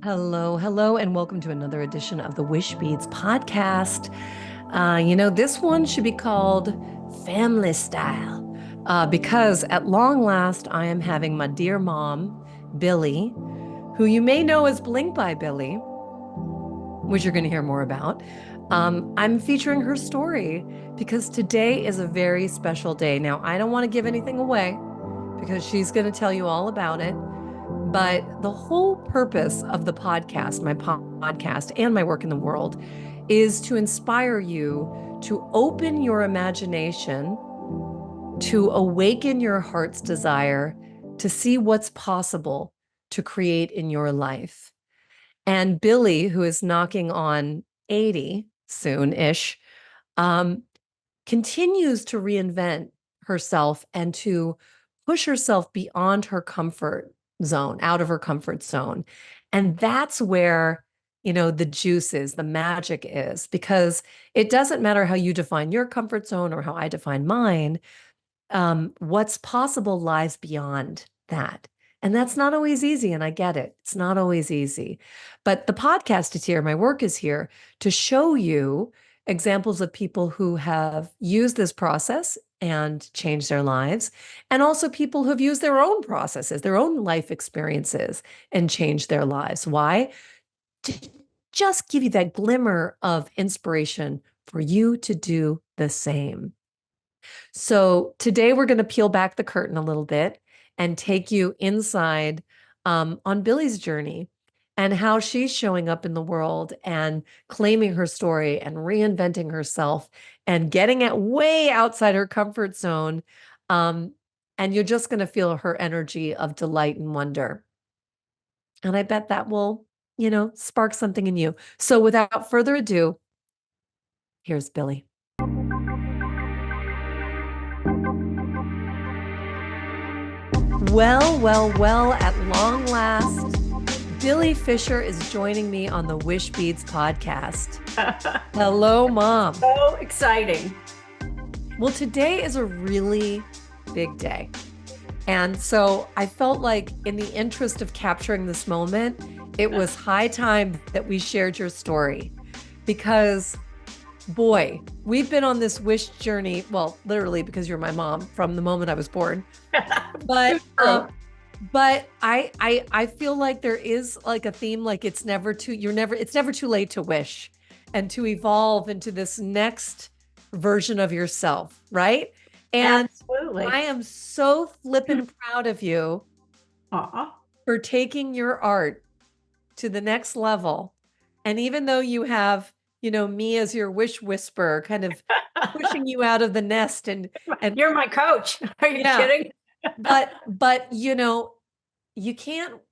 Hello, and welcome to another edition of the Wish Beads podcast. This one should be called Family Style because at long last, I am having my dear mom, Billie, who you may know as Blink by Billie, which you're going to hear more about. I'm featuring her story because today is a very special day. Now, I don't want to give anything away because she's going to tell you all about it. But the whole purpose of the podcast, my podcast, and my work in the world is to inspire you to open your imagination, to awaken your heart's desire, to see what's possible to create in your life. And Billie, who is knocking on 80 soon-ish, um, continues to reinvent herself and to push herself beyond her comfort zone, out of her comfort zone. And that's where, the juice is, the magic is, because it doesn't matter how you define your comfort zone or how I define mine. What's possible lies beyond that. And that's not always easy. And I get it. It's not always easy. But the podcast is here. My work is here to show you examples of people who have used this process and changed their lives, and also people who have used their own processes, their own life experiences, and changed their lives. Why? To just give you that glimmer of inspiration for you to do the same. So today we're going to peel back the curtain a little bit and take you inside on Billie's journey and how she's showing up in the world and claiming her story and reinventing herself and getting it way outside her comfort zone. And you're just going to feel her energy of delight and wonder. And I bet that will, spark something in you. So without further ado, here's Billie. Well, at long last, Billie Fischer is joining me on the Wish Beads podcast. Hello, Mom. So exciting. Well, today is a really big day. And so I felt like in the interest of capturing this moment, it was high time that we shared your story because boy, we've been on this wish journey. Well, literally because you're my mom from the moment I was born. But I feel like there is like a theme, like it's never too late to wish and to evolve into this next version of yourself, right? And Absolutely. I am so flippin' proud of you for taking your art to the next level. And even though you have me as your wish whisperer, kind of pushing you out of the nest and You're my coach. Are you kidding? but you can't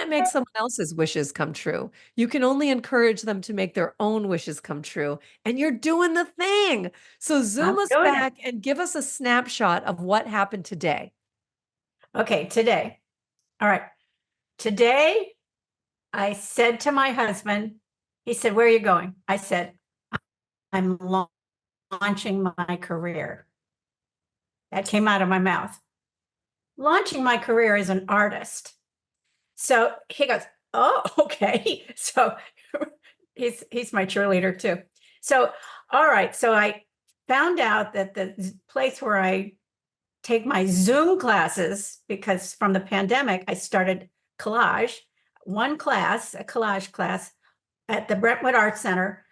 make someone else's wishes come true. You can only encourage them to make their own wishes come true. And you're doing the thing. So zoom us back and give us a snapshot of what happened today. Okay, today. All right. Today, I said to my husband, he said, "Where are you going?" I said, "I'm launching my career." That came out of my mouth. Launching my career as an artist. So he goes, "Oh, okay." So he's my cheerleader too. So, all right. So I found out that the place where I take my Zoom classes, because from the pandemic, I started collage, one class, a collage class at the Brentwood Art Center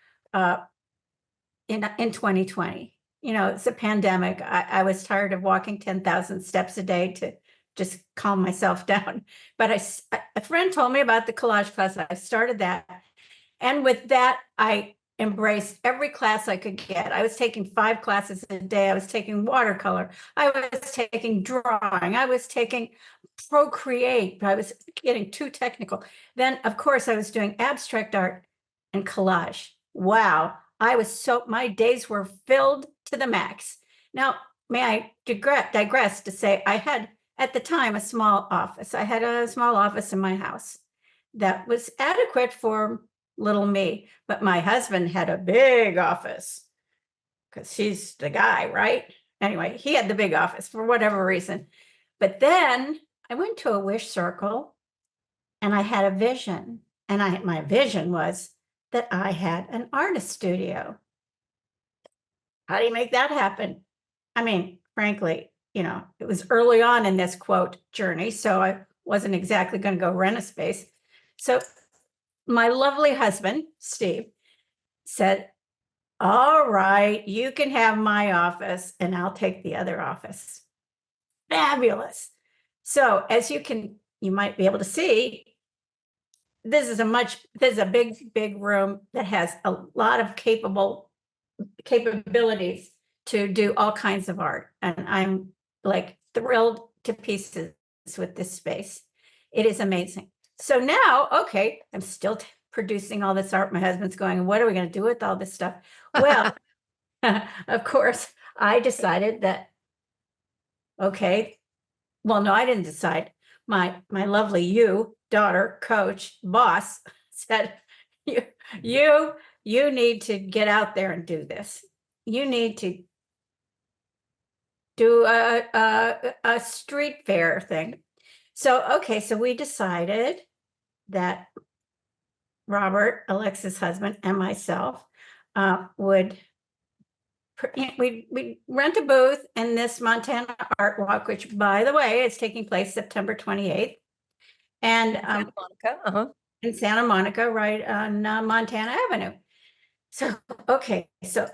in 2020. It's a pandemic. I was tired of walking 10,000 steps a day to just calm myself down. But a friend told me about the collage class. I started that. And with that, I embraced every class I could get. I was taking 5 classes a day. I was taking watercolor. I was taking drawing. I was taking Procreate. I was getting too technical. Then, of course, I was doing abstract art and collage. Wow. My days were filled to the max. Now, may I digress to say I had, at the time, a small office. I had a small office in my house that was adequate for little me, but my husband had a big office because he's the guy, right? Anyway, he had the big office for whatever reason. But then I went to a wish circle and I had a vision. And my vision was that I had an artist studio. How do you make that happen? I mean, frankly, it was early on in this quote journey, so I wasn't exactly going to go rent a space. So my lovely husband, Steve, said, all right, you can have my office and I'll take the other office. Fabulous. So as you might be able to see, this is a big room that has a lot of capabilities to do all kinds of art. And I'm like thrilled to pieces with this space. It is amazing. So now, okay, I'm still producing all this art. My husband's going, what are we going to do with all this stuff? Well, of course, I decided that, okay, well, no, I didn't decide. My lovely daughter, coach, boss said, you need to get out there and do this. You need to do a street fair thing. So, okay, so we decided that Robert, Alexa's husband, and myself would we rent a booth in this Montana Art Walk, which, by the way, is taking place September 28th. And Santa Monica, in Santa Monica, right on Montana Avenue. So, okay, so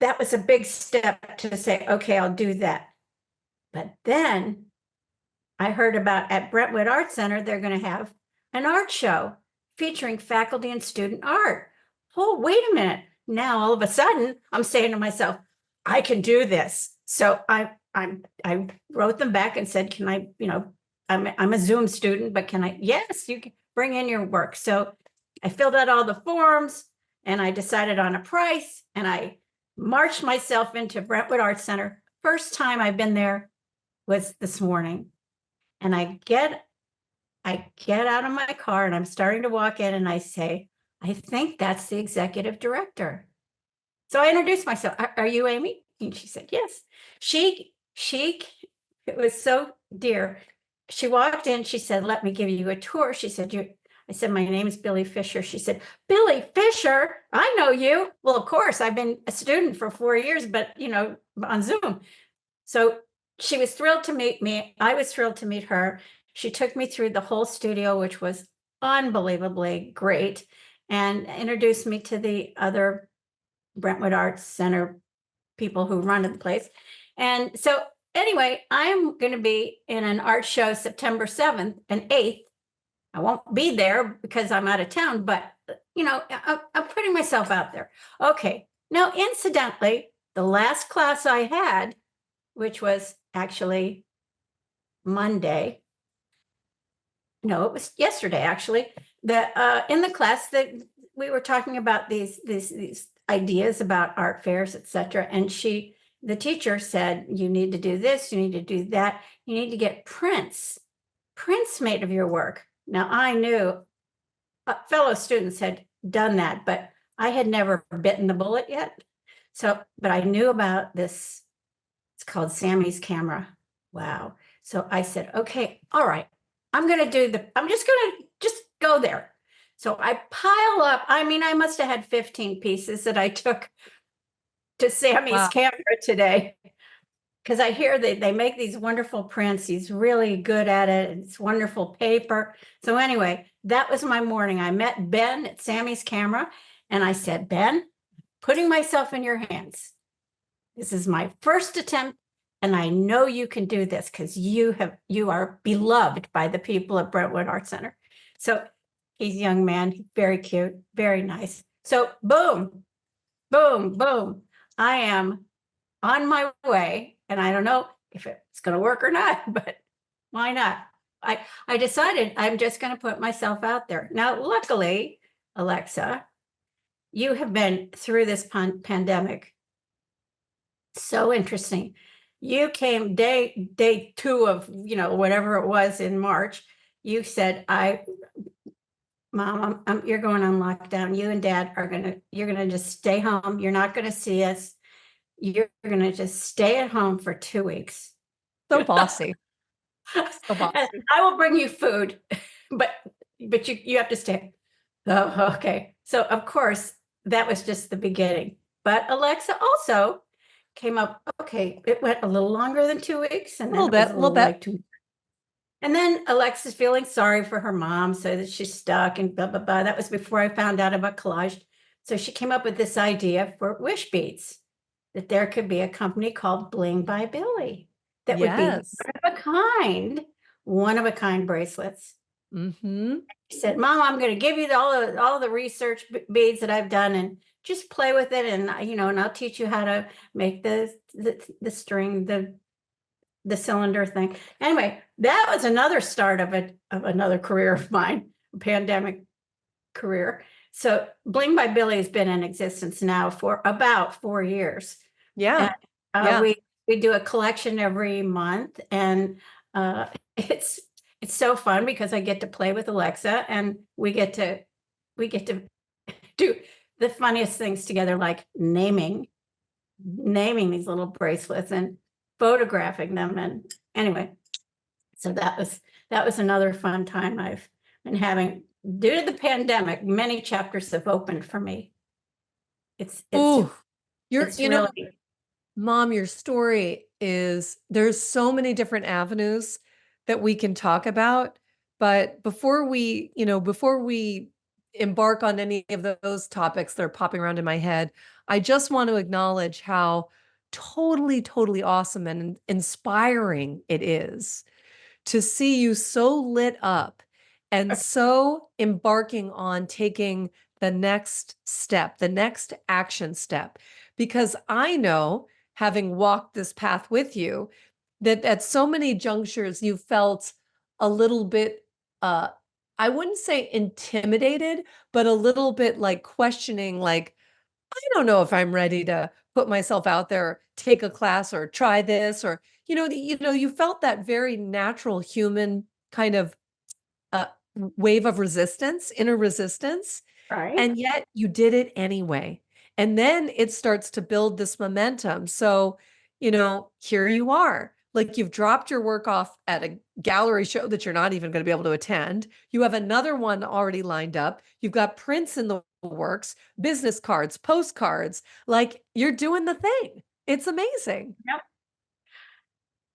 that was a big step to say, okay, I'll do that. But then I heard about at Brentwood Art Center, they're going to have an art show featuring faculty and student art. Oh, wait a minute. Now, all of a sudden, I'm saying to myself, I can do this. So I wrote them back and said, can I, I'm a Zoom student, but can I? Yes, you can bring in your work. So I filled out all the forms and I decided on a price and I marched myself into Brentwood Art Center. First time I've been there was this morning. And I get out of my car and I'm starting to walk in and I say, I think that's the executive director. So I introduced myself. Are you Amy? And she said, yes. She, it was so dear. She walked in, she said, let me give you a tour. She said, I said, my name is Billie Fischer. She said, Billie Fischer, I know you. Well, of course, I've been a student for 4 years, but on Zoom. So she was thrilled to meet me. I was thrilled to meet her. She took me through the whole studio, which was unbelievably great, and introduced me to the other Brentwood Arts Center people who run the place. And so anyway, I'm going to be in an art show September 7th and 8th. I won't be there because I'm out of town, but I'm putting myself out there. Okay. Now, incidentally, the last class I had, which was actually Monday. No, it was yesterday, actually. In the class that we were talking about these ideas about art fairs, etc. And the teacher said, you need to do this, you need to do that, you need to get prints made of your work. Now, I knew fellow students had done that, but I had never bitten the bullet yet. So, but I knew about this. It's called Sammy's camera. Wow. So I said, okay, all right, I'm just going to go there. So I pile up. I mean, I must have had 15 pieces that I took to Sammy's camera today. Because I hear they make these wonderful prints. He's really good at it. It's wonderful paper. So anyway, that was my morning. I met Ben at Sammy's camera and I said, Ben, putting myself in your hands. This is my first attempt, and I know you can do this because you are beloved by the people at Brentwood Art Center. So he's a young man, very cute, very nice. So boom, boom, boom. I am on my way, and I don't know if it's going to work or not, but why not? I decided I'm just going to put myself out there. Now, luckily, Alexa, you have been through this pandemic. So interesting. You came day 2 of, whatever it was in March. You said, Mom, you're going on lockdown. You and Dad you're going to just stay home. You're not going to see us. You're going to just stay at home for 2 weeks. So bossy. So bossy. I will bring you food, but you have to stay. Oh, okay. So of course, that was just the beginning. But Alexa also came up, okay, it went a little longer than 2 weeks, and A then little it was bit, a a little little bit. like 2. And then Alexa's feeling sorry for her mom, so that she's stuck and blah, blah, blah. That was before I found out about collage. So she came up with this idea for wish beads, that there could be a company called Bling by Billie that would be Yes. one of a kind bracelets. Mm-hmm. She said, Mom, I'm going to give you all the research beads that I've done, and just play with it. And, and I'll teach you how to make the string, the cylinder thing. Anyway, that was another start of another career of mine, a pandemic career. So Bling by Billie has been in existence now for about 4 years. Yeah. And Yeah. we do a collection every month, and uh, it's so fun because I get to play with Alexa, and we get to do the funniest things together, like naming these little bracelets and photographing them. And anyway, so that was another fun time I've been having. Due to the pandemic, many chapters have opened for me. It's Ooh, it's really Mom, your story there's so many different avenues that we can talk about. But before we embark on any of those topics that are popping around in my head, I just want to acknowledge how totally, totally awesome and inspiring it is to see you so lit up and so embarking on taking the next step, the next action step. Because I know, having walked this path with you, that at so many junctures you felt a little bit, uh, I wouldn't say intimidated, but a little bit like questioning, like, I don't know if I'm ready to put myself out there, take a class or try this, or you felt that very natural human kind of uh, wave of resistance, inner resistance, right. and yet you did it anyway. And then it starts to build this momentum. So, here you are. Like you've dropped your work off at a gallery show that you're not even going to be able to attend. You have another one already lined up. You've got prints in the works, business cards, postcards. Like you're doing the thing. It's amazing. Yep.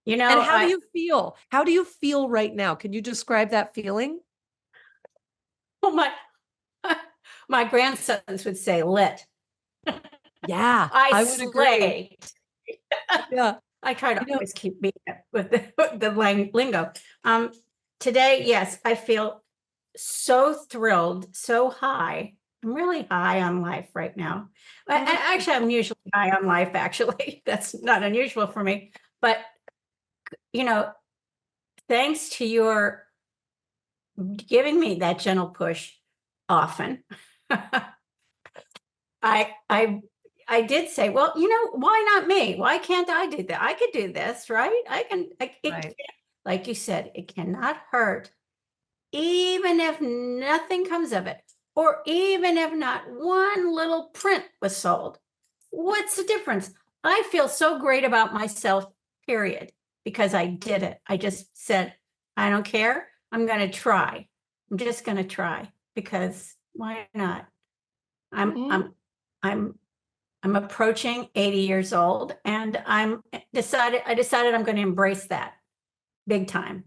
And how do I you feel? How do you feel right now? Can you describe that feeling? oh my my grandsons would say lit. Yeah, I I would agree. slay. Yeah. I try to You know, always keep being with the lingo. Today, yes, I feel so thrilled, so high. I'm really high on life right now. Actually, I'm usually high on life, actually. That's not unusual for me. But, you know, thanks to your giving me that gentle push often, I I I did say, well, why not me? Why can't I do that? I could do this, right? right. Like you said, it cannot hurt, even if nothing comes of it, or even if not one little print was sold. What's the difference? I feel so great about myself, period, because I did it. I just said, I don't care. I'm going to try. I'm just going to try, because why not? I'm Mhm. I'm I'm I'm approaching 80 years old, and I decided I'm going to embrace that big time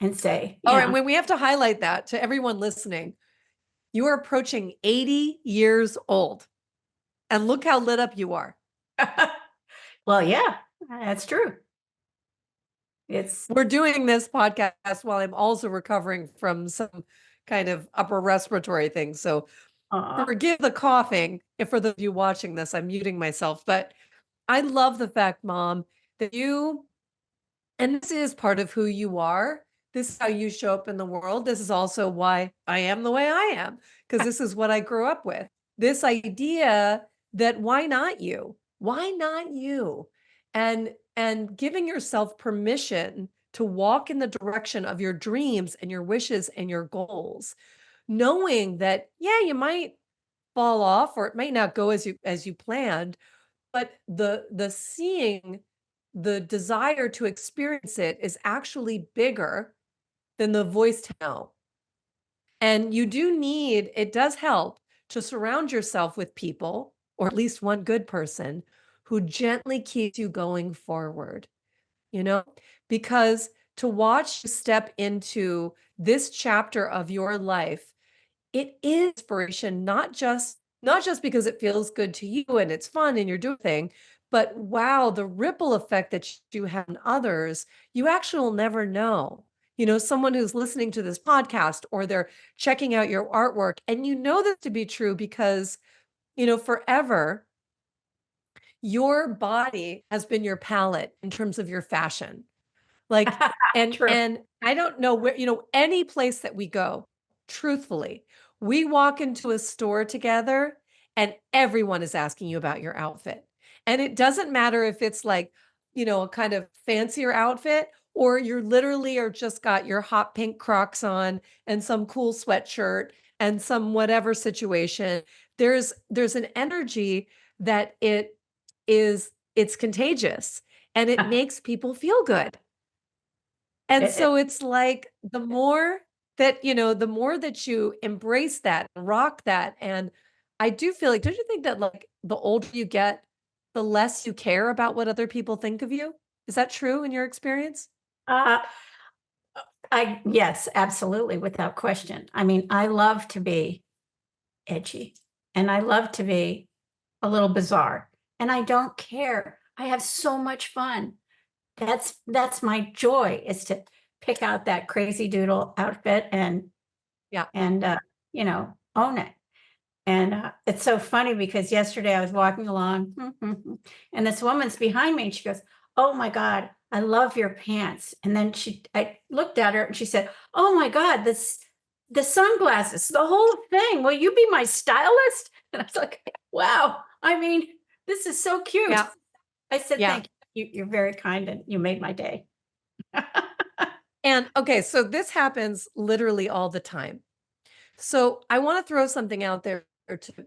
and say, All right, when we have to highlight that to everyone listening, you are approaching 80 years old. And look how lit up you are. well, yeah, that's true. It's We're doing this podcast while I'm also recovering from some kind of upper respiratory thing. So forgive the coughing. If for those of you watching this, I'm muting myself. But I love the fact, Mom, that and this is part of who you are. This is how you show up in the world. This is also why I am the way I am, because this is what I grew up with. This idea that why not you? Why not you? And giving yourself permission to walk in the direction of your dreams and your wishes and your goals, knowing that, yeah, you might fall off or it might not go as you planned, but the seeing the desire to experience it is actually bigger than the voice to know. And it does help to surround yourself with people, or at least one good person, who gently keeps you going forward, you know, because to watch you step into this chapter of your life, it is inspiration, not just because it feels good to you and it's fun and you're doing thing, but wow, the ripple effect that you have on others, you actually will never know. Someone who's listening to this podcast or they're checking out your artwork, and you know this to be true because, forever, your body has been your palette in terms of your fashion. Like, and True. and I don't know where, any place that we go, truthfully, we walk into a store together and everyone is asking you about your outfit. And it doesn't matter if it's like, a kind of fancier outfit, or you're literally are just got your hot pink Crocs on and some cool sweatshirt and some whatever situation. There's an energy that it's contagious, and it makes people feel good. And It- so it's like the more that you embrace that, rock that, and I do feel like, don't you think that like the older you get, the less you care about what other people think of you? Is that true in your experience? uh, yes, absolutely, without question. I mean, I love to be edgy and I love to be a little bizarre, and I don't care. I have so much fun. That's my joy, is to pick out that crazy doodle outfit Yeah. and own it. And it's so funny because yesterday I was walking along and this woman's behind me and she goes, "Oh my God, I love your pants." And then I looked at her and she said, "Oh my God, the sunglasses, the whole thing. Will you be my stylist?" And I was like, "Wow, I mean, this is so cute." Yeah. I said, Yeah. "Thank you. You're very kind and you made my day." And okay, so this happens literally all the time. So I want to throw something out there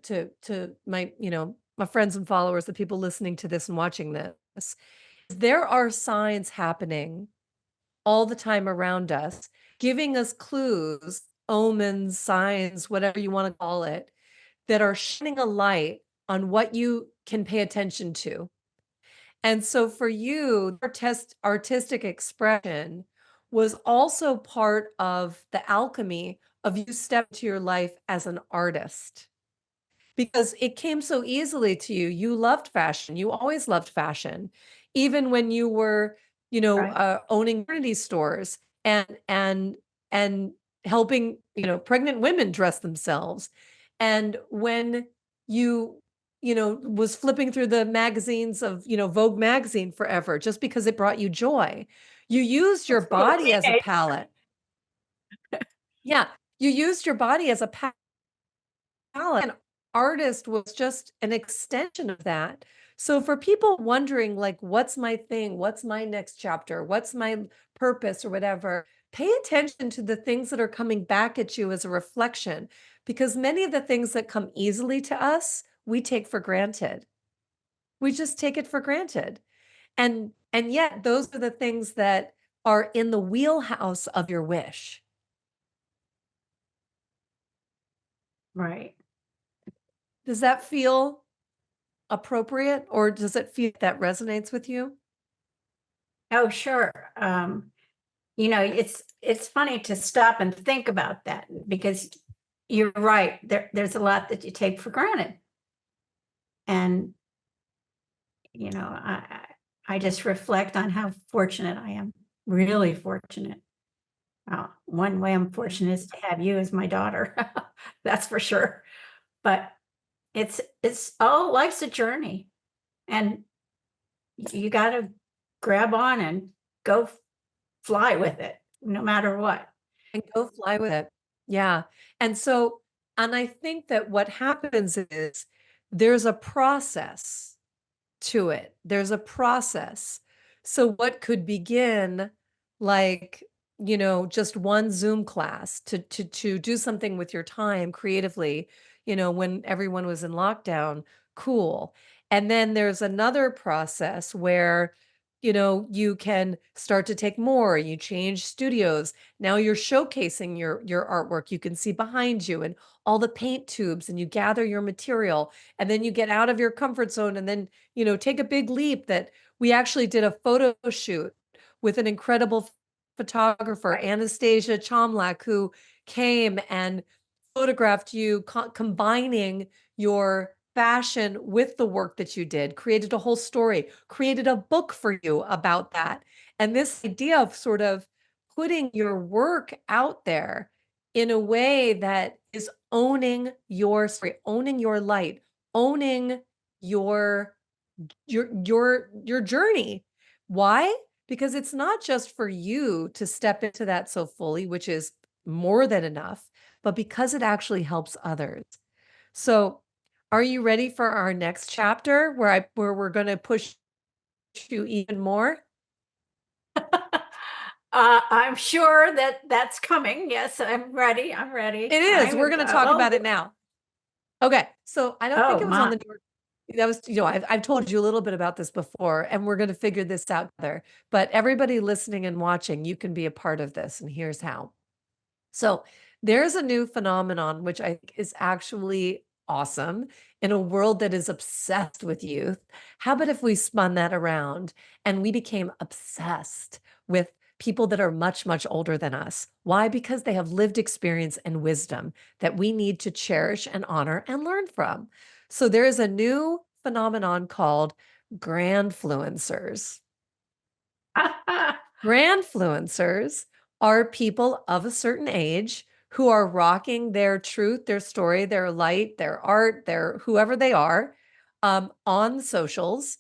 to my, my friends and followers, the people listening to this and watching this. There are signs happening all the time around us, giving us clues, omens, signs, whatever you want to call it, that are shining a light on what you can pay attention to. And so for you, artistic expression was also part of the alchemy of you stepping to your life as an artist, because it came so easily to you. You loved fashion. You always loved fashion, even when you were, Right. owning maternity stores and helping, pregnant women dress themselves. And when you, was flipping through the magazines of, Vogue magazine forever, just because it brought you joy. You used your Little body as a teenage. palette. Yeah, you used your body as a palette. And artist was just an extension of that. So for people wondering, like, what's my thing? What's my next chapter? What's my purpose or whatever? Pay attention to the things that are coming back at you as a reflection, because many of the things that come easily to us, we take for granted. We just take it for granted. And yet those are the things that are in the wheelhouse of your wish. Right. Does that feel appropriate, or does it feel that resonates with you? Oh, sure. It's funny to stop and think about that because you're right. There's a lot that you take for granted. And, I just reflect on how fortunate I am. Really fortunate. One way I'm Yeah. fortunate is to have you as my daughter. That's for sure. But it's all life's a journey. And you got to grab on and go fly with it, no matter what. And go fly with it. Yeah. And I think that what happens is there's a process to it. There's a process. So what could begin like, just one Zoom class to do something with your time creatively, when everyone was in lockdown, cool. And then there's another process where you can start to take more, you change studios. Now you're showcasing your artwork. You can see behind you and all the paint tubes, and you gather your material, and then you get out of your comfort zone, and then, take a big leap that we actually did a photo shoot with an incredible photographer, Right. Anastasia Chomlak, who came and photographed you combining your fashion with the work that you did, created a whole story, created a book for you about that. And this idea of sort of putting your work out there in a way that is owning your story, owning your light, owning your your journey. Why? Because it's not just for you to step into that so fully, which is more than enough, but because it actually helps others. So, are you ready for our next chapter where we're going to push you even more? I'm sure that that's coming. Yes, I'm ready. I'm ready. It is. We're going to talk about it now. Okay. So, I don't think Oh it was on my. the door. That was, I've told you a little bit about this before, and we're going to figure this out together. But everybody listening and watching, you can be a part of this, and here's how. So there's a new phenomenon which I think is actually awesome in a world that is obsessed with youth. How about if we spun that around and we became obsessed with people that are much, much older than us? Why? Because they have lived experience and wisdom that we need to cherish and honor and learn from. So there is a new phenomenon called grandfluencers. Grandfluencers are people of a certain age who are rocking their truth, their story, their light, their art, their whoever they are, on socials,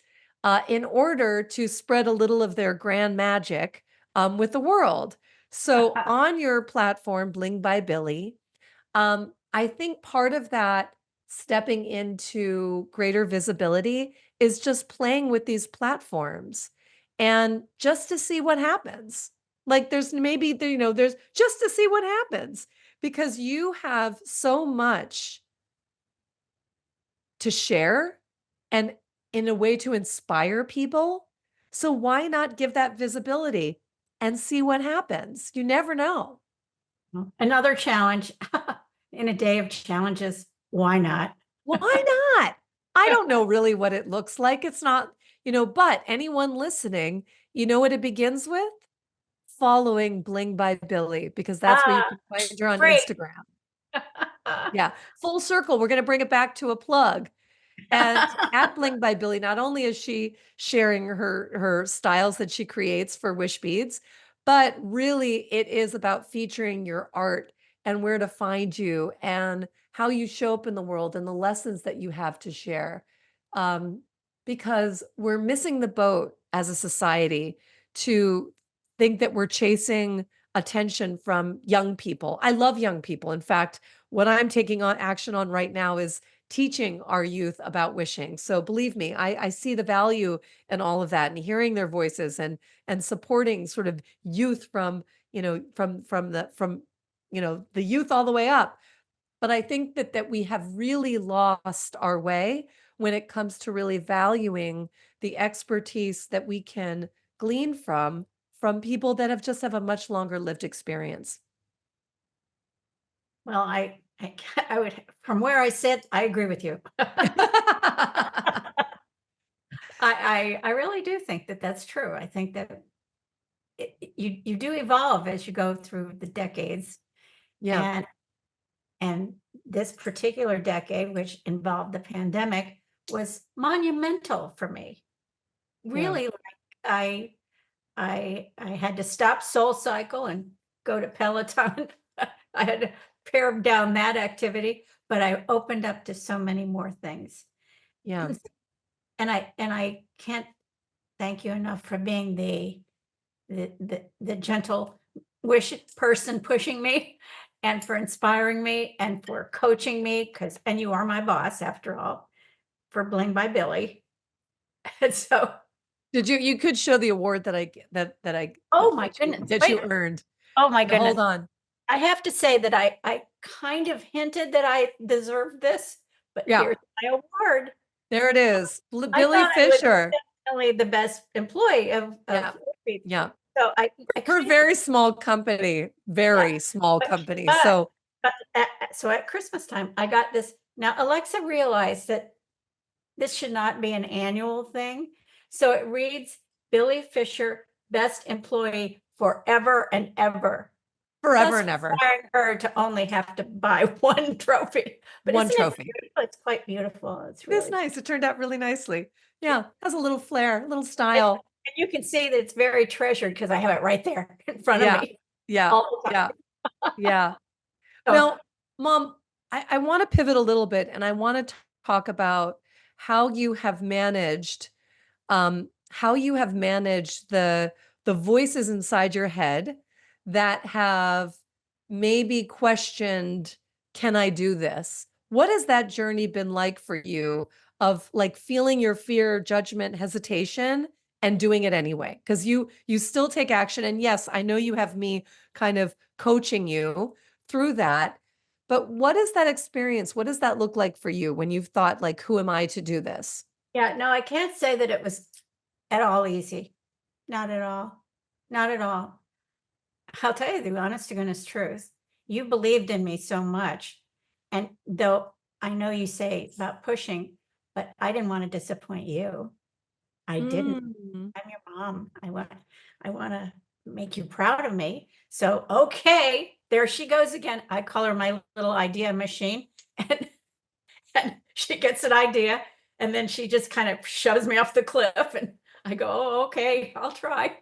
in order to spread a little of their grand magic, with the world. So on your platform, Bling by Billie, I think part of that stepping into greater visibility is just playing with these platforms and just to see what happens. Like there's maybe there, there's just to see what happens because you have so much to share and in a way to inspire people. So why not give that visibility and see what happens? You never know. Another challenge in a day of challenges. Why not? Why not? I don't know really what it looks like. It's not, but anyone listening, you know what it begins with? Following Bling by Billie, because that's where you Ah, can find her on great. Instagram. Yeah. Full circle. We're going to bring it back to a plug. And at Bling by Billie, not only is she sharing her styles that she creates for Wish Beads, but really it is about featuring your art and where to find you and how you show up in the world and the lessons that you have to share. Um, because we're missing the boat as a society to think that we're chasing attention from young people. I love young people. In fact, what I'm taking on action on right now is teaching our youth about wishing. So believe me, I see the value in all of that and hearing their voices and supporting sort of youth from, the youth all the way up. But I think that we have really lost our way when it comes to really valuing the expertise that we can glean from people that have a much longer lived experience. Well, I would, from where I sit, I agree with you. I really do think that that's true. I think that you do evolve as you go through the decades, Yeah, and and this particular decade, which involved the pandemic, was monumental for me. yeah, Really, like I had to stop Soul Cycle and go to Peloton. I had to pare down that activity, but I opened up to so many more things. yeah. And I can't thank you enough for being the gentle wish person pushing me and for inspiring me and for coaching me because and you are my boss after all for Bling by Billie. And so, You could show the award that I oh my goodness, that you wait, earned. oh my Yeah, hold goodness. on. I have to say that I kind of hinted that I deserved this, but Yeah, here's my award. there it is. I Billie thought I was Fischer. only the best employee Yeah. of Wish. Yeah. So I We're a kind of, very small company, yeah, very small but, company. but, So, so at Christmas time, I got this. Now, Alexa realized that this should not be an annual thing. So it reads Billie Fischer, best employee forever and ever, forever thus and ever, requiring her to only have to buy one trophy. But one isn't it trophy. beautiful? It's quite beautiful. It's It's really, nice. It turned out really nicely. and, Yeah. Has a little flair, a little and style. you can see that it's very treasured because I have it right there in front of Yeah. me Yeah. all the time. Yeah. Yeah. So Now, Mom, I want to pivot a little bit and I want to talk about how you have managed the voices inside your head that have maybe questioned, can I do this? What has that journey been like for you of like feeling your fear, judgment, hesitation and doing it anyway? Because you still take action. And yes, I know you have me kind of coaching you through that. But what is that experience? What does that look like for you when you've thought like, who am I to do this? yeah, no, I can't say that it was at all easy. Not at all. Not at all. I'll tell you the honest to goodness truth. You believed in me so much. And though I know you say about pushing, but I didn't want to disappoint you. I didn't. Mm. I'm your mom. I want to make you proud of me. So okay, there she goes again. I call her my little idea machine. And, and she gets an idea and then she just kind of shoves me off the cliff and I go, oh, okay, I'll try.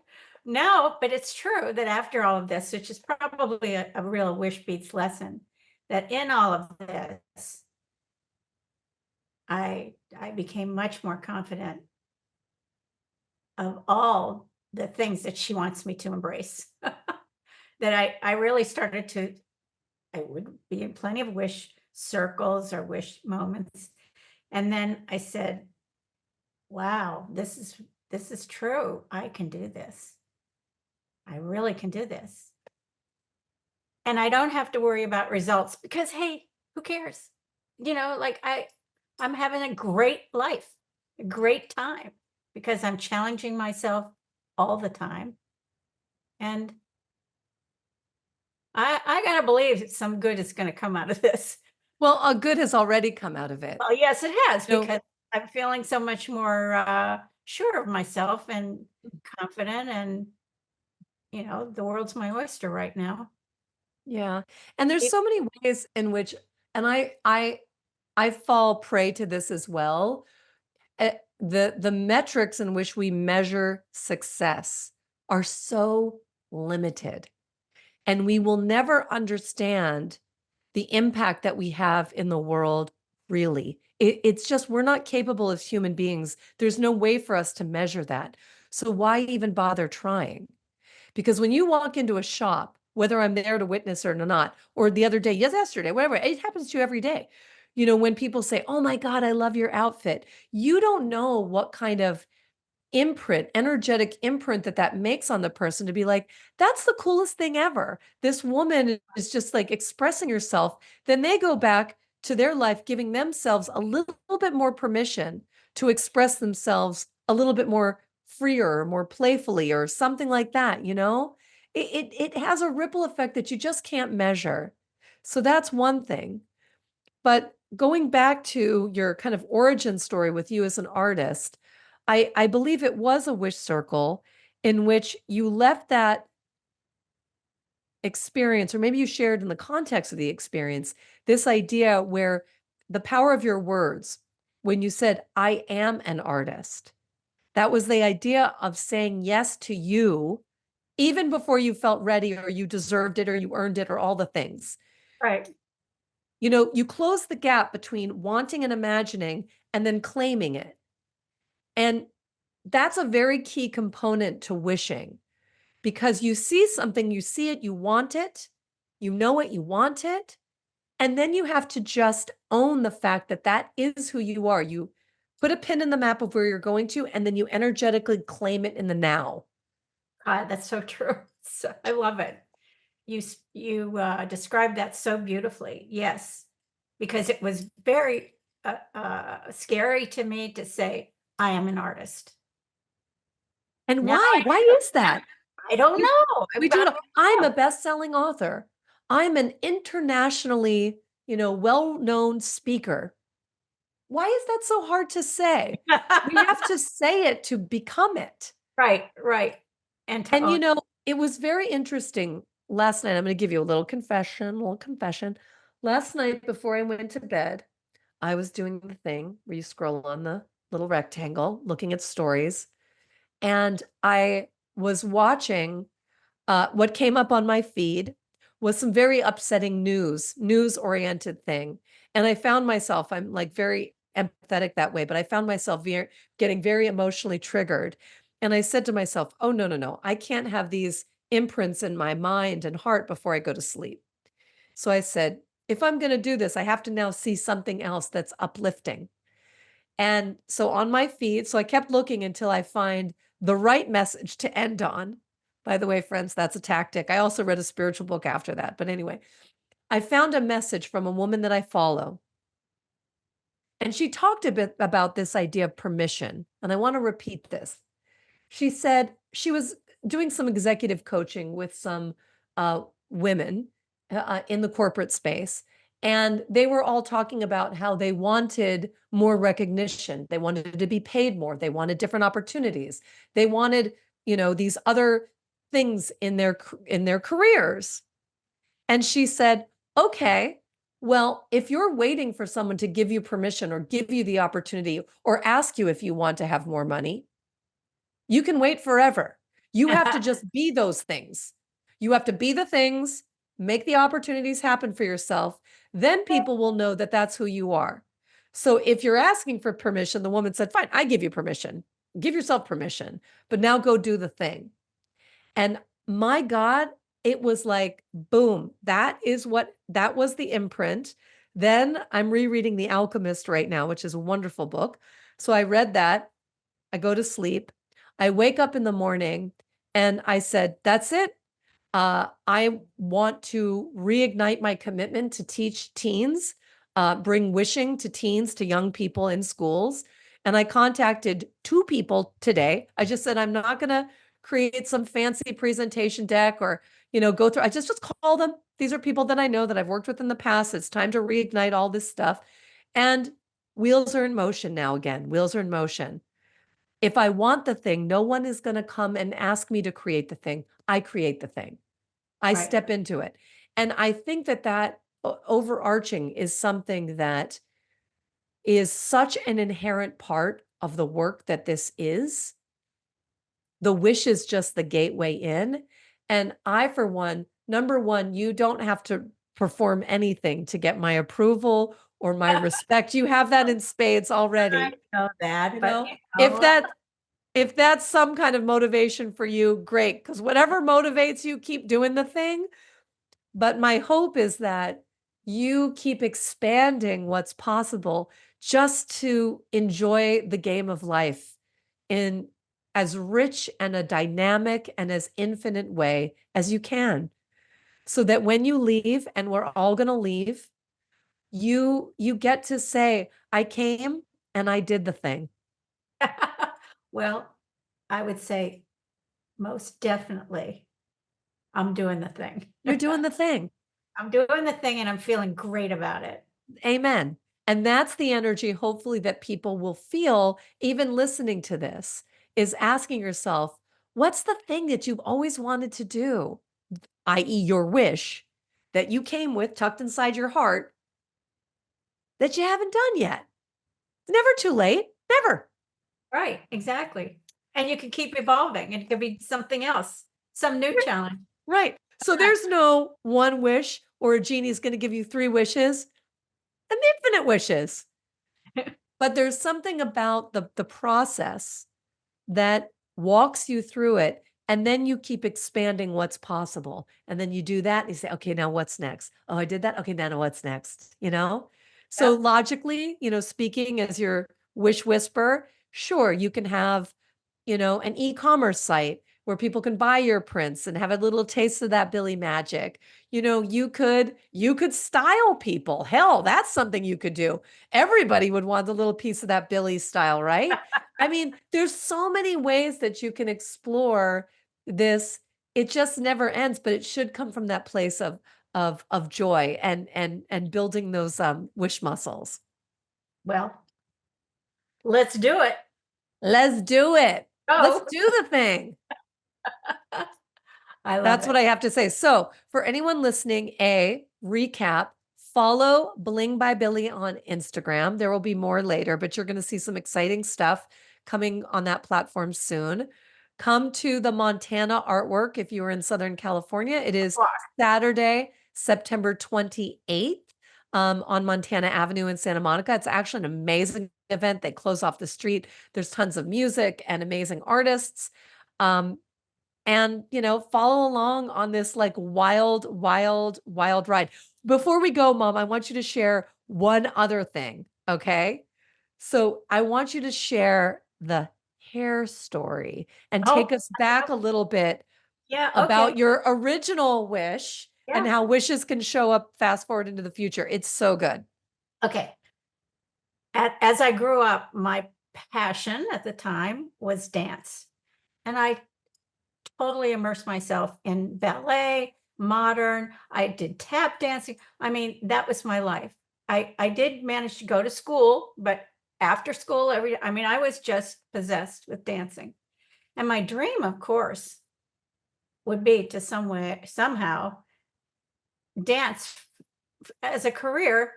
No, but it's true that after all of this, which is probably a real Wish Beats lesson, that in all of this, I became much more confident of all the things that she wants me to embrace. That I really started to, I would be in plenty of wish circles or wish moments. And then I said, wow, this is true. I can do this. I really can do this. And I don't have to worry about results because hey, who cares? Like I'm having a great life, a great time because I'm challenging myself all the time. And I gotta believe that some good is gonna come out of this. Well, a good has already come out of it. Well, yes, it has You know, because I'm feeling so much more sure of myself and confident and the world's my oyster right now. yeah. And there's It- so many ways in which, and I fall prey to this as well. The metrics in which we measure success are so limited, and we will never understand the impact that we have in the world, really. It's just we're not capable as human beings. There's no way for us to measure that. So why even bother trying? Because when you walk into a shop, whether I'm there to witness or not, or the other day, yes, yesterday, whatever, it happens to you every day. When people say, oh my God, I love your outfit, you don't know what kind of energetic imprint that makes on the person to be like, that's the coolest thing ever. This woman is just like expressing herself. Then they go back to their life, giving themselves a little bit more permission to express themselves a little bit more freer, more playfully, or something like that. It has a ripple effect that you just can't measure. So that's one thing. But going back to your kind of origin story with you as an artist, I believe it was a wish circle in which you left that experience, or maybe you shared in the context of the experience, this idea where the power of your words, when you said, I am an artist, that was the idea of saying yes to you, even before you felt ready or you deserved it or you earned it or all the things. Right. You close the gap between wanting and imagining and then claiming it. And that's a very key component to wishing because you see something, you see it, you want it, you know it, you want it. And then you have to just own the fact that that is who you are. You put a pin in the map of where you're going to, and then you energetically claim it in the now. God, that's so true. So, I love it. You described that so beautifully. Yes, because it was very scary to me to say I am an artist. And Now why? I Why is that? I don't We know. we do it. I'm a best-selling author. I'm an internationally, well-known speaker. Why is that so hard to say? We have to say it to become it. Right, right. To And own. it was very interesting last night. I'm going to give you a little confession. Last night before I went to bed, I was doing the thing where you scroll on the little rectangle, looking at stories, and I was watching what came up on my feed was some very upsetting news-oriented thing. And I found myself, I'm like very empathetic that way, but I found myself getting very emotionally triggered. And I said to myself, oh, no, no, no, I can't have these imprints in my mind and heart before I go to sleep. So I said, if I'm going to do this, I have to now see something else that's uplifting. And so on my feed, so I kept looking until I find the right message to end on. By the way, friends, that's a tactic. I also read a spiritual book after that. But anyway, I found a message from a woman that I follow. And she talked a bit about this idea of permission. And I want to repeat this. She said she was doing some executive coaching with some women in the corporate space. And they were all talking about how they wanted more recognition. They wanted to be paid more. They wanted different opportunities. They wanted, these other things in their careers. And she said, okay, well, if you're waiting for someone to give you permission or give you the opportunity or ask you if you want to have more money, you can wait forever. You have to just be those things. You have to be the things, make the opportunities happen for yourself. Then people will know that that's who you are. So if you're asking for permission, the woman said, fine, I give you permission. Give yourself permission, but now go do the thing. And my God, it was like, boom, that was the imprint. Then I'm rereading The Alchemist right now, which is a wonderful book. So I read that. I go to sleep. I wake up in the morning and I said, that's it. I want to reignite my commitment to teach teens, bring wishing to teens, to young people in schools. And I contacted 2 people today. I just said, I'm not going to create some fancy presentation deck or, go through. I just call them. These are people that I know that I've worked with in the past. It's time to reignite all this stuff. And wheels are in motion now again. Wheels are in motion. If I want the thing, no one is going to come and ask me to create the thing. I create the thing. I Right. step into it. And I think that overarching is something that is such an inherent part of the work that this is. The wish is just the gateway in. And I, for one, number one, you don't have to perform anything to get my approval or my respect. You have that in spades already. I know that, You but know, if that's some kind of motivation for you, great. Because whatever motivates you, keep doing the thing. But my hope is that you keep expanding what's possible just to enjoy the game of life in as rich and a dynamic and as infinite way as you can. So that when you leave, and we're all going to leave, you get to say, I came and I did the thing. well, I would say most definitely I'm doing the thing. You're doing the thing. I'm doing the thing and I'm feeling great about it. Amen. And that's the energy, hopefully, that people will feel even listening to this, is asking yourself, what's the thing that you've always wanted to do, i.e., your wish that you came with tucked inside your heart that you haven't done yet? It's never too late. Never. Right, exactly. And you can keep evolving and it could be something else, some new challenge. Right. So there's no one wish or a genie's going to give you 3 wishes, an infinite wishes. But there's something about the process that walks you through it. And then you keep expanding what's possible. And then you do that and you say, okay, now what's next? Oh, I did that. Okay, now what's next? So Yep. logically, speaking as your wish whisperer, sure, you can have, an e-commerce site where people can buy your prints and have a little taste of that Billy magic. You could style people. Hell, that's something you could do. Everybody would want a little piece of that Billy style, right? I mean, there's so many ways that you can explore this. It just never ends, but it should come from that place of joy and building those wish muscles. Well, let's do it. Let's do it. Let's Oh, do the thing. I love That's it. what I have to say. So, for anyone listening, recap, follow Bling by Billie on Instagram. There will be more later, but you're going to see some exciting stuff coming on that platform soon. Come to the Montana artwork if you are in Southern California. It is Saturday, September 28th. On Montana Avenue in Santa Monica. It's actually an amazing event. They close off the street. There's tons of music and amazing artists. And follow along on this like wild, wild, wild ride. Before we go, Mom, I want you to share one other thing. Okay. So I want you to share the hair story and take Oh, us back a little bit yeah. Okay. about your original wish and Yeah. how wishes can show up fast forward into the future. It's so good. Okay. As I grew up, my passion at the time was dance. And I totally immersed myself in ballet, modern. I did tap dancing. I mean, that was my life. I did manage to go to school, but after school, I was just possessed with dancing. And my dream, of course, would be to somehow dance as a career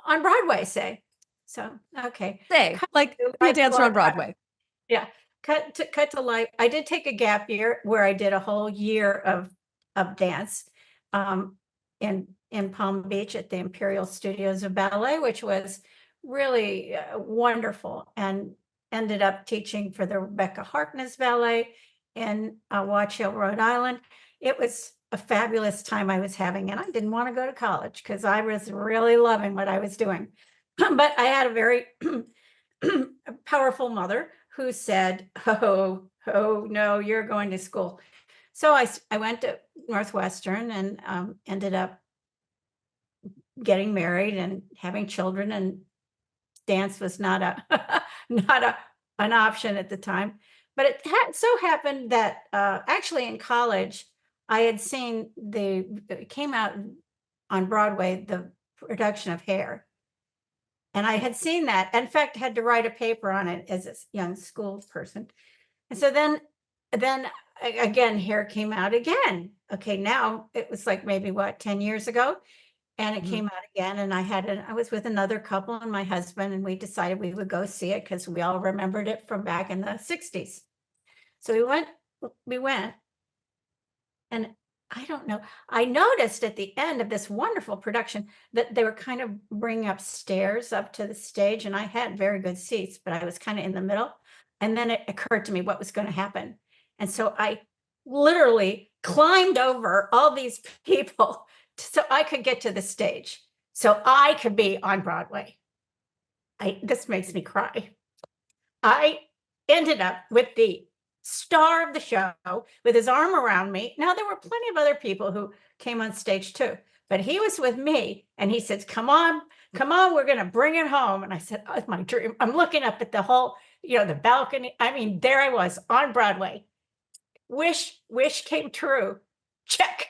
on Broadway, say. So, okay. Say, like, be a dancer on Broadway. Yeah. Cut to life. I did take a gap year where I did a whole year of dance in Palm Beach at the Imperial Studios of Ballet, which was really wonderful, and ended up teaching for the Rebecca Harkness Ballet in Watch Hill, Rhode Island. It was a fabulous time I was having, and I didn't want to go to college because I was really loving what I was doing. But I had a very powerful mother who said, oh no, you're going to school. So I went to Northwestern and ended up getting married and having children, and dance was not an option at the time. But it so happened that actually in college, I had seen it came out on Broadway, the production of Hair. And I had seen that. In fact, had to write a paper on it as a young school person. And so then again, Hair came out again. Okay, now it was like maybe 10 years ago. And it came out again. And I was with another couple and my husband, and we decided we would go see it because we all remembered it from back in the 60s. So we went, and I don't know. I noticed at the end of this wonderful production that they were kind of bringing up stairs up to the stage, and I had very good seats, but I was kind of in the middle. And then it occurred to me what was going to happen. And so I literally climbed over all these people so I could get to the stage, so I could be on Broadway. This makes me cry. I ended up with the star of the show with his arm around me. Now, there were plenty of other people who came on stage too, but he was with me, and he says, come on, we're going to bring it home. And I said, oh, it's my dream. I'm looking up at the whole, the balcony. I mean, there I was on Broadway. Wish came true. Check.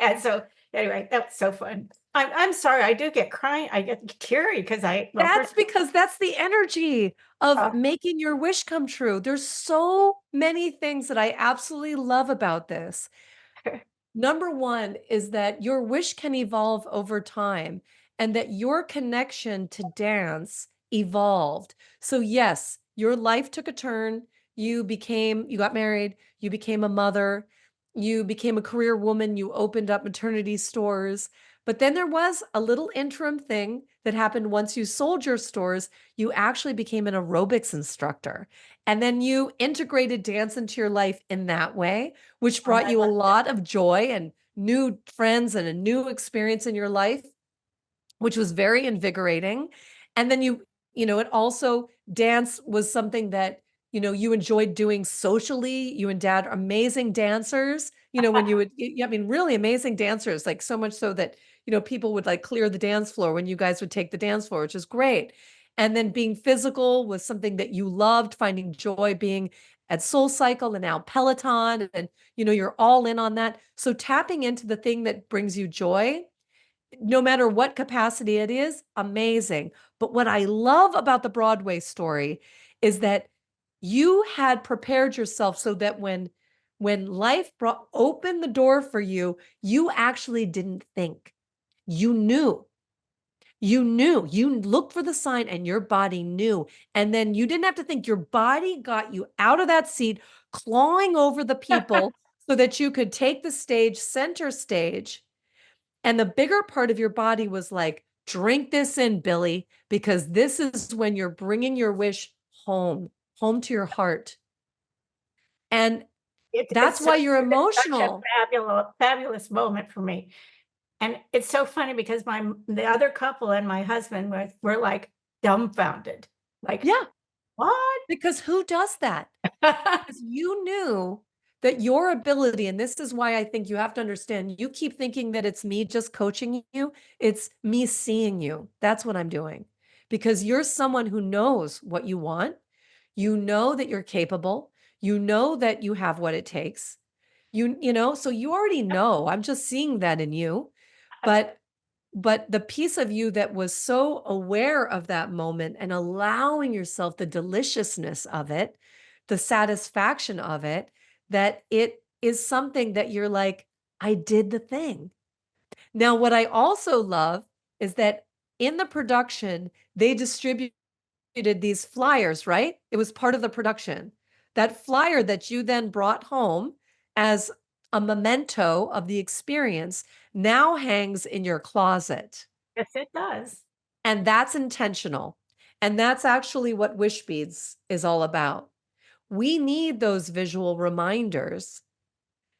And so anyway, that was so fun. I'm sorry, I do get crying. I get teary because That's because that's the energy of making your wish come true. There's so many things that I absolutely love about this. Number one is that your wish can evolve over time, and that your connection to dance evolved. So yes, your life took a turn. You got married, you became a mother, you became a career woman, you opened up maternity stores. But then there was a little interim thing that happened once you sold your stores. You actually became an aerobics instructor. And then you integrated dance into your life in that way, which brought you a lot of joy and new friends and a new experience in your life, which was very invigorating. And then it also, dance was something that, you enjoyed doing socially. You and Dad are amazing dancers, when really amazing dancers, like so much so that, people would like clear the dance floor when you guys would take the dance floor, which is great. And then being physical was something that you loved, finding joy being at Soul Cycle and now Peloton, and you're all in on that. So tapping into the thing that brings you joy, no matter what capacity it is, amazing. But what I love about the Broadway story is that you had prepared yourself so that when life opened the door for you, you actually didn't think. You knew. You looked for the sign and your body knew. And then you didn't have to think. Your body got you out of that seat, clawing over the people so that you could take the stage, center stage. And the bigger part of your body was like, drink this in, Billie, because this is when you're bringing your wish home to your heart. And that's why you're such a emotional. fabulous moment for me. And it's so funny because the other couple and my husband were like dumbfounded. Like, Yeah, what? because who does that? Because you knew that your ability, and this is why I think you have to understand, you keep thinking that it's me just coaching you. It's me seeing you. That's what I'm doing. Because you're someone who knows what you want. You know that you're capable. You know that you have what it takes. So you already know. I'm just seeing that in you. But the piece of you that was so aware of that moment and allowing yourself the deliciousness of it, the satisfaction of it, that it is something that you're like, I did the thing. Now, what I also love is that in the production, they distributed these flyers, right? It was part of the production. That flyer that you then brought home as a memento of the experience now hangs in your closet. Yes, it does. And that's intentional. And that's actually what Wish Beads is all about. We need those visual reminders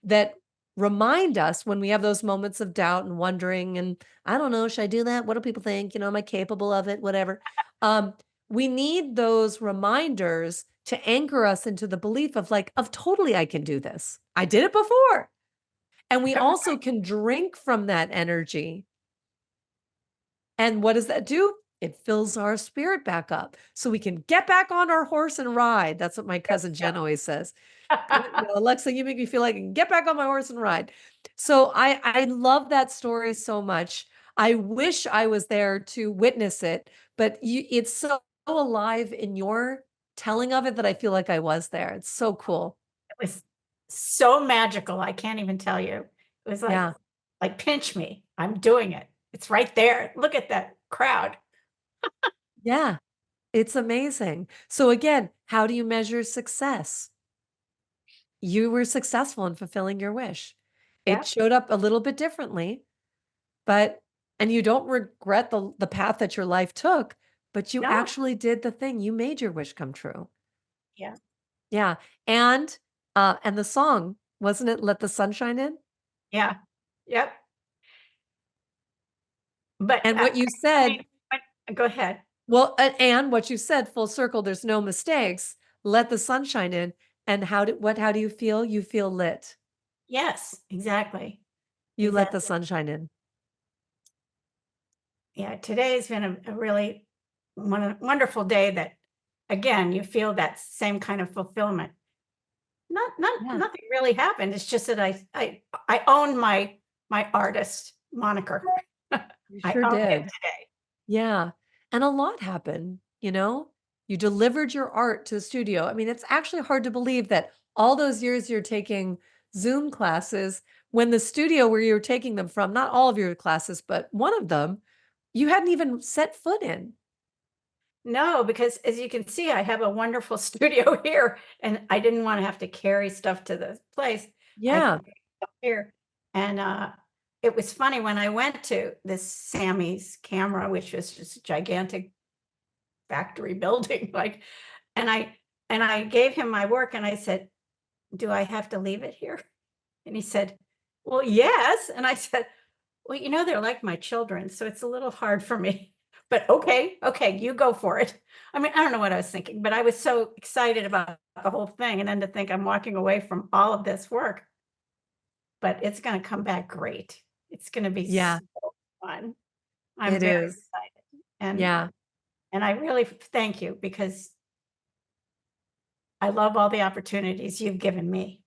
that remind us when we have those moments of doubt and wondering, and I don't know, should I do that? What do people think? Am I capable of it? Whatever. Um, we need those reminders to anchor us into the belief of totally, I can do this. I did it before. And we also can drink from that energy. And what does that do? It fills our spirit back up so we can get back on our horse and ride. That's what my cousin Jen always says. Alexa, you make me feel like I can get back on my horse and ride. So I love that story so much. I wish I was there to witness it, but it's so alive in your telling of it that I feel like I was there. It's so cool. It was so magical. I can't even tell you. It was Yeah. like pinch me. I'm doing it. It's right there. Look at that crowd. Yeah. It's amazing. So again, how do you measure success? You were successful in fulfilling your wish. Yeah. It showed up a little bit differently, and you don't regret the path that your life took, but you No. actually did the thing. You made your wish come true. Yeah. Yeah. And the song, wasn't it Let the Sunshine In? Yeah. Yep. But And what you I said, mean, go ahead. well, and what you said, full circle, there's no mistakes. Let the sunshine in. And how do you feel? You feel lit. Yes, exactly. You let the Exactly. sunshine in. Yeah, today's been a really wonderful day that, again, you feel that same kind of fulfillment. Yeah, Nothing really happened. It's just that I own my artist moniker. you I sure own it did. today. Yeah. And a lot happened. You delivered your art to the studio. I mean, it's actually hard to believe that all those years you're taking Zoom classes, when the studio where you're taking them from, not all of your classes, but one of them, you hadn't even set foot in. No, because as you can see, I have a wonderful studio here, and I didn't want to have to carry stuff to the place. I Yeah. can take stuff here. And it was funny when I went to this Sammy's camera, which was just a gigantic factory building, and I gave him my work and I said, "Do I have to leave it here?" And he said, "Well, yes." And I said, "Well, they're like my children, so it's a little hard for me." But okay, you go for it. I mean, I don't know what I was thinking, but I was so excited about the whole thing, and then to think I'm walking away from all of this work, but it's gonna come back great. It's gonna be so Yeah, fun. I'm it very is. excited. And Yeah. And I really thank you because I love all the opportunities you've given me.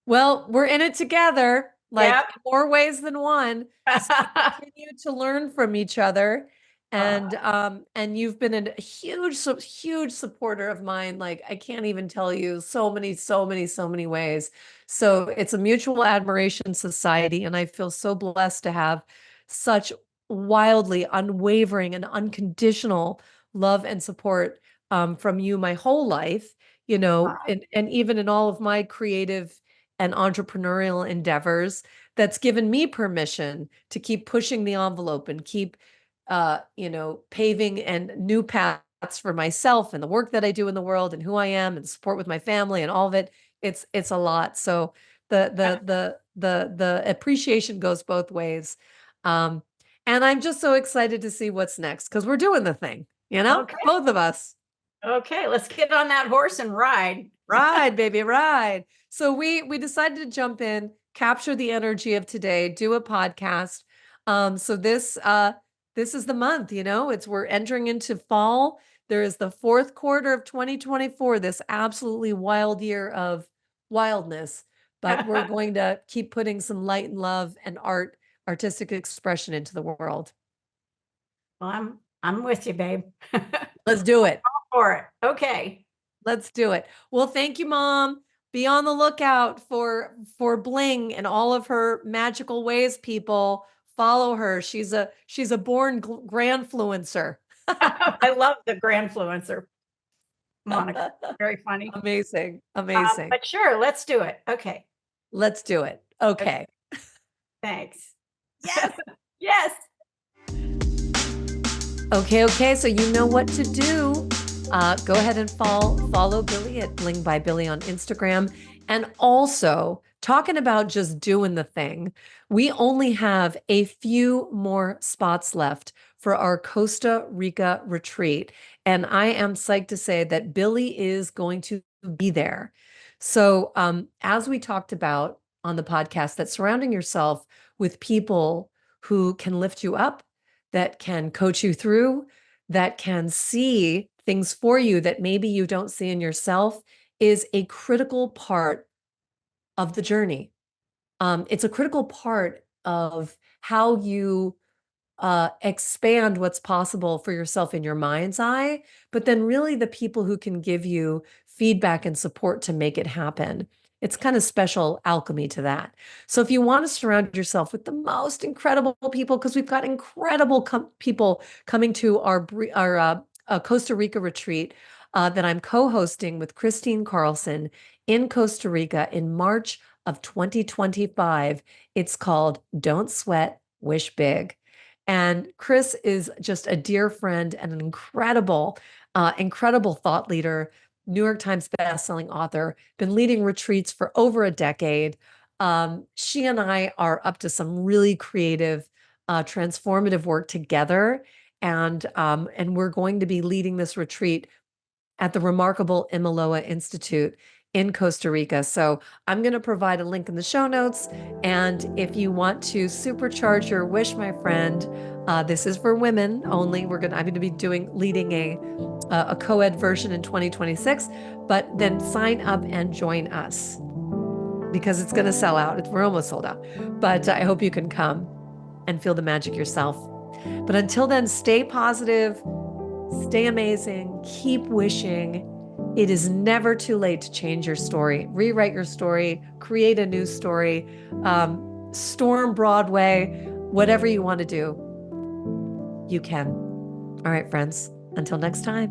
Well, we're in it together, like Yep. in more ways than one. So we continue to learn from each other. And you've been a huge supporter of mine. Like I can't even tell you so many ways. So it's a mutual admiration society, and I feel so blessed to have such wildly unwavering and unconditional love and support from you my whole life, and even in all of my creative and entrepreneurial endeavors, that's given me permission to keep pushing the envelope and keep paving and new paths for myself and the work that I do in the world and who I am and support with my family and all of it. It's a lot. So the appreciation goes both ways. Um, and I'm just so excited to see what's next because we're doing the thing, Okay. both of us. Okay. Let's get on that horse and ride. Ride, baby, ride. So we decided to jump in, capture the energy of today, do a podcast. So this is the month, we're entering into fall. There is the fourth quarter of 2024, this absolutely wild year of wildness, but we're going to keep putting some light and love and artistic expression into the world. Well, I'm with you, babe. Let's do it. For it. Okay. Let's do it. Well, thank you, Mom. Be on the lookout for Bling and all of her magical ways, people. Follow her. She's a born grandfluencer. I love the grandfluencer moniker. Very funny. Amazing. Amazing. But sure, let's do it. Okay. Let's do it. Okay. Thanks. Yes. Yes. Okay. So you know what to do. Go ahead and follow Billie at Bling by Billie on Instagram. And also, talking about just doing the thing, we only have a few more spots left for our Costa Rica retreat. And I am psyched to say that Billie is going to be there. So, as we talked about on the podcast, that surrounding yourself with people who can lift you up, that can coach you through, that can see things for you that maybe you don't see in yourself is a critical part of the journey. It's a critical part of how you expand what's possible for yourself in your mind's eye, but then really the people who can give you feedback and support to make it happen. It's kind of special alchemy to that. So if you want to surround yourself with the most incredible people, because we've got incredible people coming to our Costa Rica retreat that I'm co-hosting with Christine Carlson in Costa Rica in March of 2025. It's called Don't Sweat, Wish Big. And Chris is just a dear friend and an incredible thought leader, New York Times bestselling author, been leading retreats for over a decade. She and I are up to some really creative, transformative work together. And we're going to be leading this retreat at the remarkable Imiloa Institute in Costa Rica. So I'm going to provide a link in the show notes. And if you want to supercharge your wish, my friend, this is for women only. I'm going to be leading a co-ed version in 2026, but then sign up and join us because it's going to sell out. We're almost sold out, but I hope you can come and feel the magic yourself. But until then, stay positive, stay amazing, keep wishing. It is never too late to change your story, rewrite your story, create a new story, storm Broadway, whatever you want to do, you can. All right, friends, until next time.